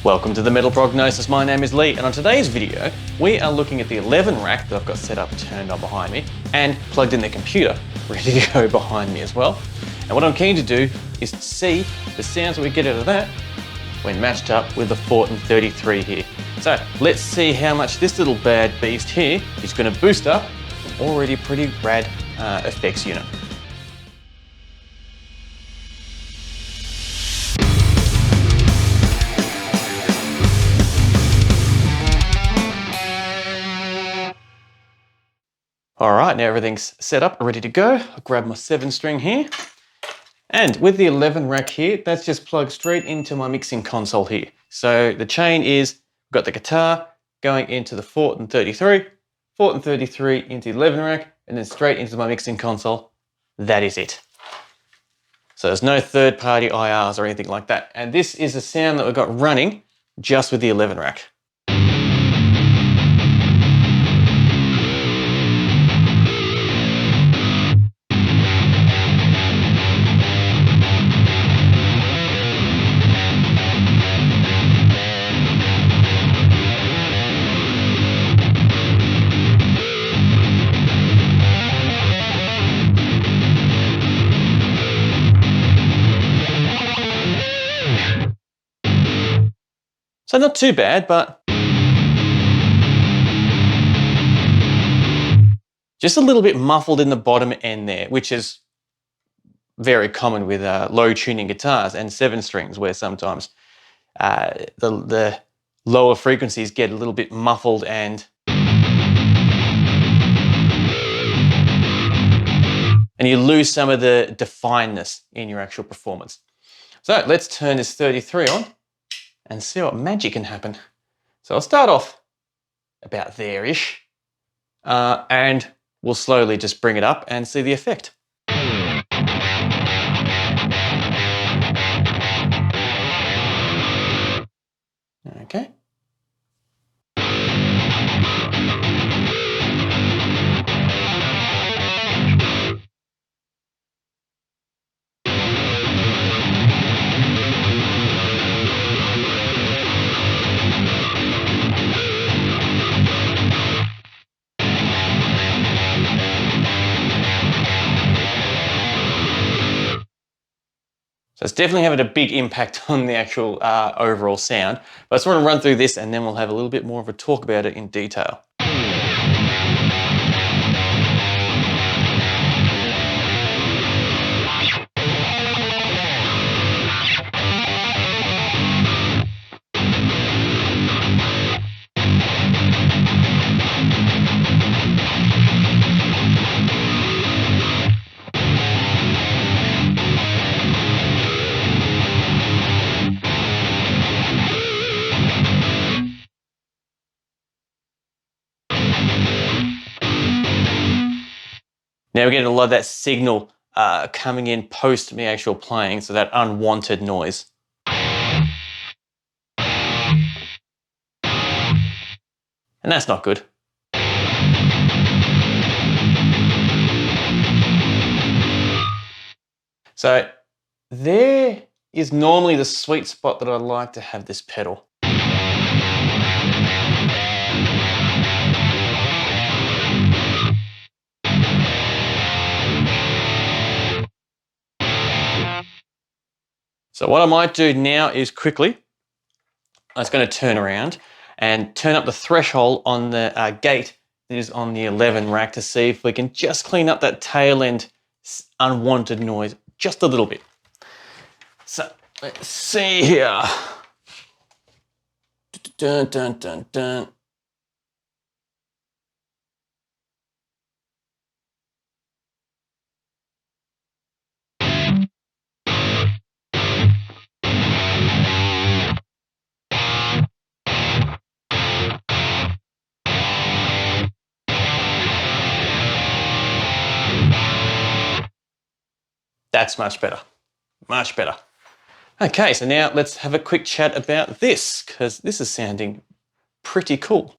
Welcome to the Metal Prognosis. My name is Lee, and on today's video, we are looking at the 11 rack that I've got set up, turned on behind me, and plugged in the computer, ready to go behind me as well. And what I'm keen to do is to see the sounds that we get out of that when matched up with the Fortin 33 here. So let's see how much this little bad beast here is going to boost up an already pretty rad effects unit. All right, now everything's set up, ready to go. I'll grab my 7-string here. And with the 11 rack here, that's just plugged straight into my mixing console here. So the chain is, we've got the guitar going into the Fortin 33, Fortin 33 into the 11 rack, and then straight into my mixing console. That is it. So there's no third-party IRs or anything like that. And this is the sound that we've got running just with the 11 rack. So not too bad, but just a little bit muffled in the bottom end there, which is very common with low tuning guitars and 7-strings, where sometimes the lower frequencies get a little bit muffled and you lose some of the definedness in your actual performance. So let's turn this 33 on and see what magic can happen. So I'll start off about there-ish, and we'll slowly just bring it up and see the effect. Okay. So it's definitely having a big impact on the actual overall sound. But I just want to run through this and then we'll have a little bit more of a talk about it in detail. Now we're getting a lot of that signal coming in post me actual playing, so that unwanted noise. And that's not good. So there is normally the sweet spot that I like to have this pedal. So what I might do now is quickly, I'm just going to turn around and turn up the threshold on the gate that is on the 11 rack to see if we can just clean up that tail end unwanted noise just a little bit. So let's see here. Dun, dun, dun, dun. That's much better, much better. Okay, so now let's have a quick chat about this, because this is sounding pretty cool.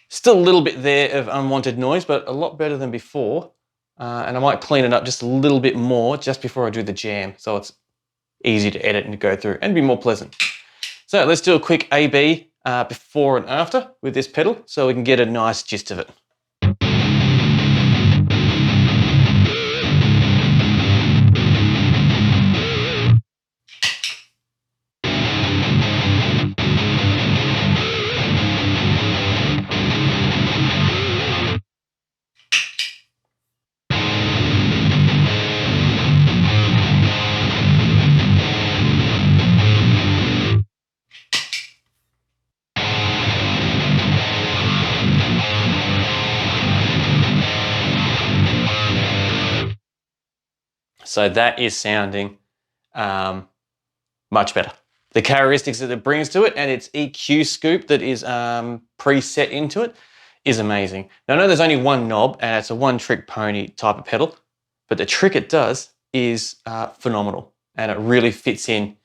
Still a little bit there of unwanted noise, but a lot better than before. and I might clean it up just a little bit more just before I do the jam, so it's easy to edit and to go through and be more pleasant. So let's do a quick A/B before and after with this pedal so we can get a nice gist of it. So that is sounding much better. The characteristics that it brings to it and its EQ scoop that is preset into it is amazing. Now I know there's only one knob and it's a one-trick pony type of pedal, but the trick it does is phenomenal, and it really fits in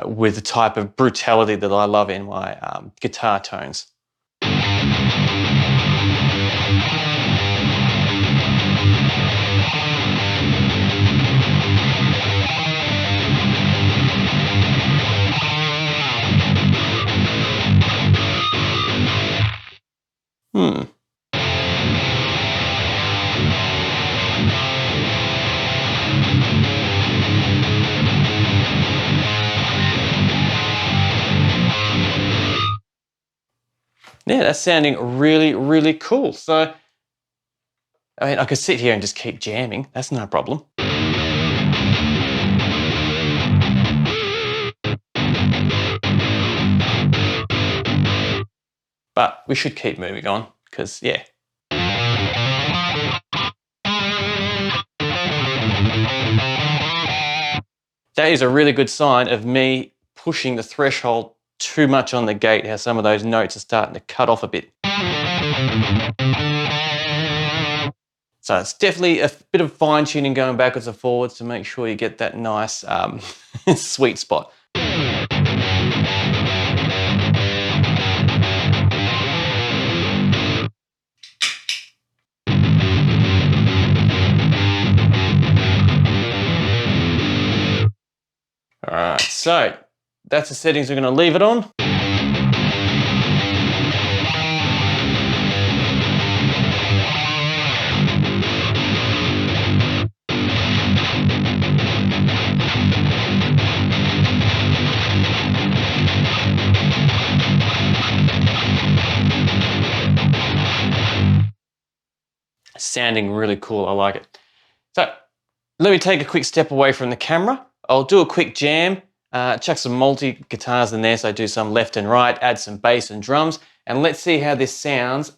with the type of brutality that I love in my guitar tones. Yeah, that's sounding really, really cool. So, I mean, I could sit here and just keep jamming. That's no problem. But we should keep moving on because, yeah. That is a really good sign of me pushing the threshold too much on the gate, how some of those notes are starting to cut off a bit. So it's definitely a bit of fine tuning going backwards and forwards to make sure you get that nice sweet spot. All right, so that's the settings we're going to leave it on. Sounding really cool, I like it. So let me take a quick step away from the camera. I'll do a quick jam, chuck some multi guitars in there, so I do some left and right, add some bass and drums, and let's see how this sounds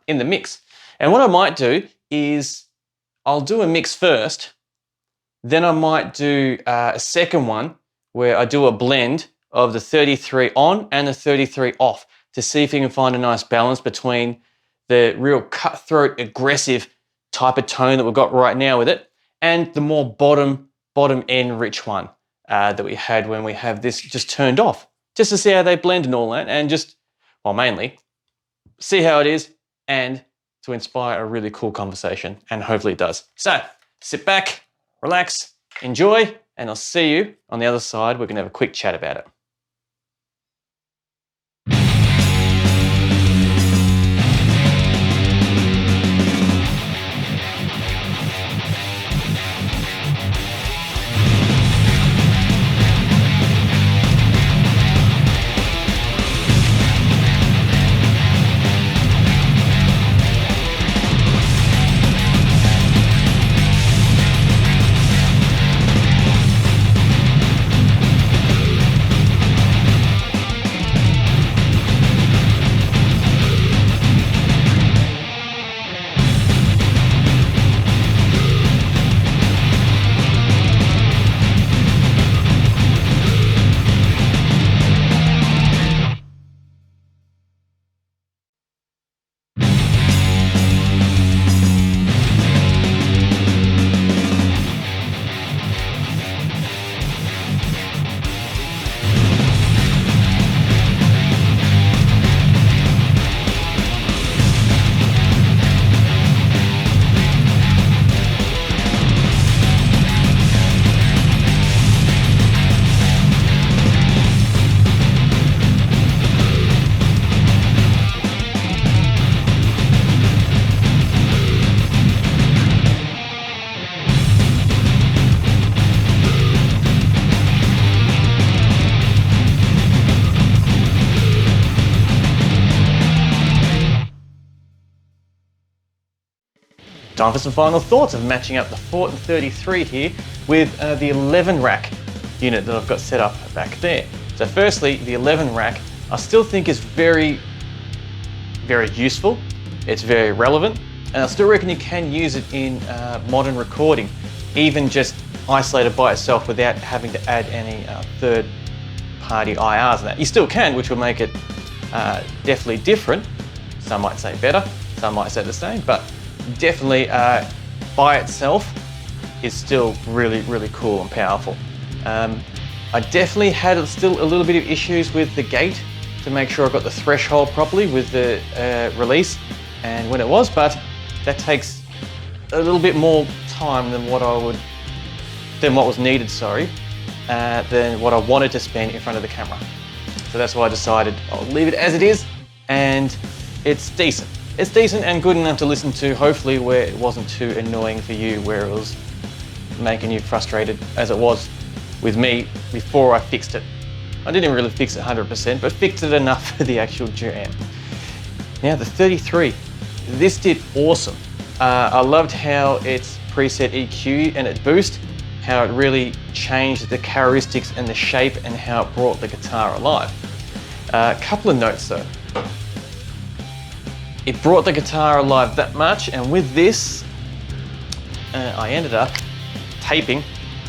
in the mix. And what I might do is I'll do a mix first, then I might do a second one where I do a blend of the 33 on and the 33 off to see if you can find a nice balance between the real cutthroat, aggressive type of tone that we've got right now with it and the more bottom end rich one that we had when we have this just turned off, just to see how they blend and all that, and just, well, mainly see how it is and to inspire a really cool conversation, and hopefully it does. So sit back, relax, enjoy, and I'll see you on the other side. We're gonna have a quick chat about it. time for some final thoughts of matching up the Fortin 33 here with the 11 rack unit that I've got set up back there. So firstly, the 11 rack, I still think is very, very useful. It's very relevant, and I still reckon you can use it in modern recording, even just isolated by itself without having to add any third-party IRs and that. You still can, which will make it definitely different. Some might say better, some might say the same, but definitely by itself is still really, really cool and powerful. I definitely had still a little bit of issues with the gate to make sure I got the threshold properly with the release and when it was, but that takes a little bit more time than what was needed, than what I wanted to spend in front of the camera. So that's why I decided I'll leave it as it is, and it's decent. It's decent and good enough to listen to, hopefully, where it wasn't too annoying for you, where it was making you frustrated as it was with me before I fixed it. I didn't really fix it 100%, but fixed it enough for the actual jam. Now the 33, this did awesome. I loved how its preset EQ and its boost, how it really changed the characteristics and the shape and how it brought the guitar alive. A couple of notes though. It brought the guitar alive that much, and with this, I ended up taping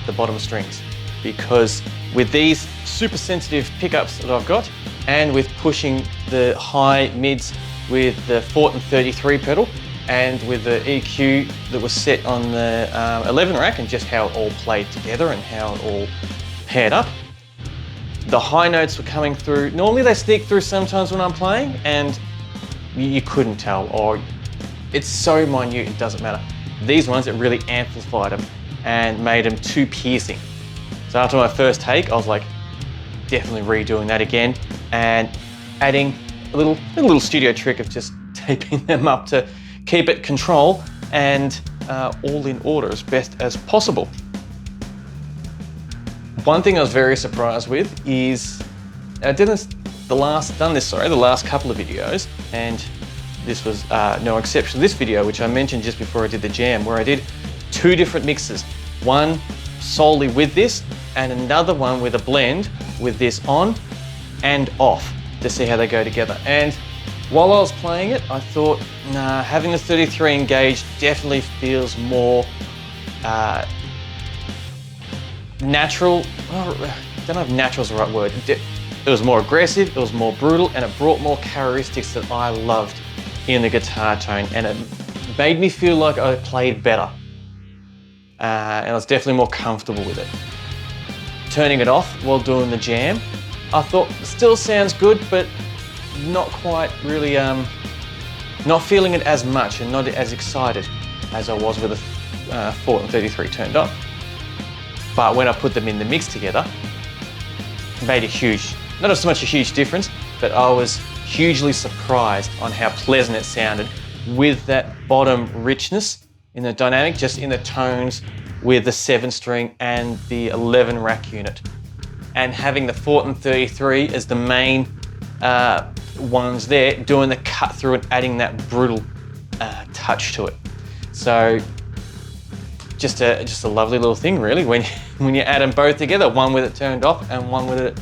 the bottom strings, because with these super sensitive pickups that I've got, and with pushing the high mids with the Fortin 33 pedal, and with the EQ that was set on the 11 rack, and just how it all played together and how it all paired up, the high notes were coming through. Normally they sneak through sometimes when I'm playing, and you couldn't tell, or it's so minute it doesn't matter. These ones, it really amplified them and made them too piercing. So after my first take, I was like, definitely redoing that again and adding a little studio trick of just taping them up to keep it control and all in order as best as possible. One thing I was very surprised with is I done the last couple of videos, and this was no exception to this video, which I mentioned just before I did the jam, where I did 2 different mixes. One solely with this, and another one with a blend with this on and off to see how they go together. And while I was playing it, I thought, nah, having the 33 engaged definitely feels more natural. Well, I don't know if natural is the right word. It was more aggressive, it was more brutal, and it brought more characteristics that I loved in the guitar tone, and it made me feel like I played better. And I was definitely more comfortable with it. Turning it off while doing the jam, I thought still sounds good, but not quite really, not feeling it as much and not as excited as I was with the Fortin 33 turned on. But when I put them in the mix together, it made a huge, not so much a huge difference, but I was hugely surprised on how pleasant it sounded with that bottom richness in the dynamic, just in the tones with the 7-string and the 11 rack unit. And having the Fortin 33 as the main ones there, doing the cut through and adding that brutal touch to it. So just a lovely little thing really when you add them both together, one with it turned off and one with it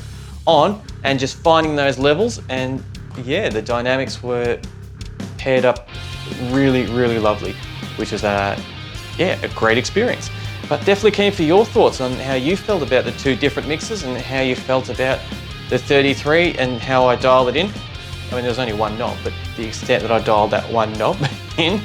on, and just finding those levels, and yeah, the dynamics were paired up really, really lovely, which was a great experience. But definitely keen for your thoughts on how you felt about the 2 different mixes and how you felt about the 33 and how I dialed it in. I mean, there was only one knob, but the extent that I dialed that one knob in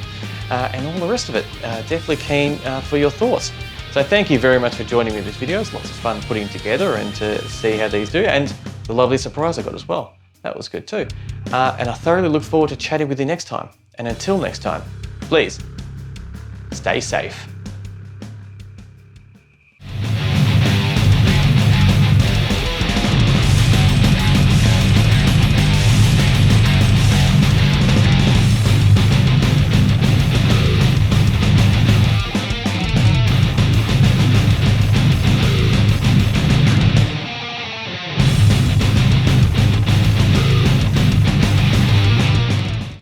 and all the rest of it, definitely keen for your thoughts. So thank you very much for joining me in this video. It's lots of fun putting them together and to see how these do, and the lovely surprise I got as well. That was good too. And I thoroughly look forward to chatting with you next time. And until next time, please stay safe.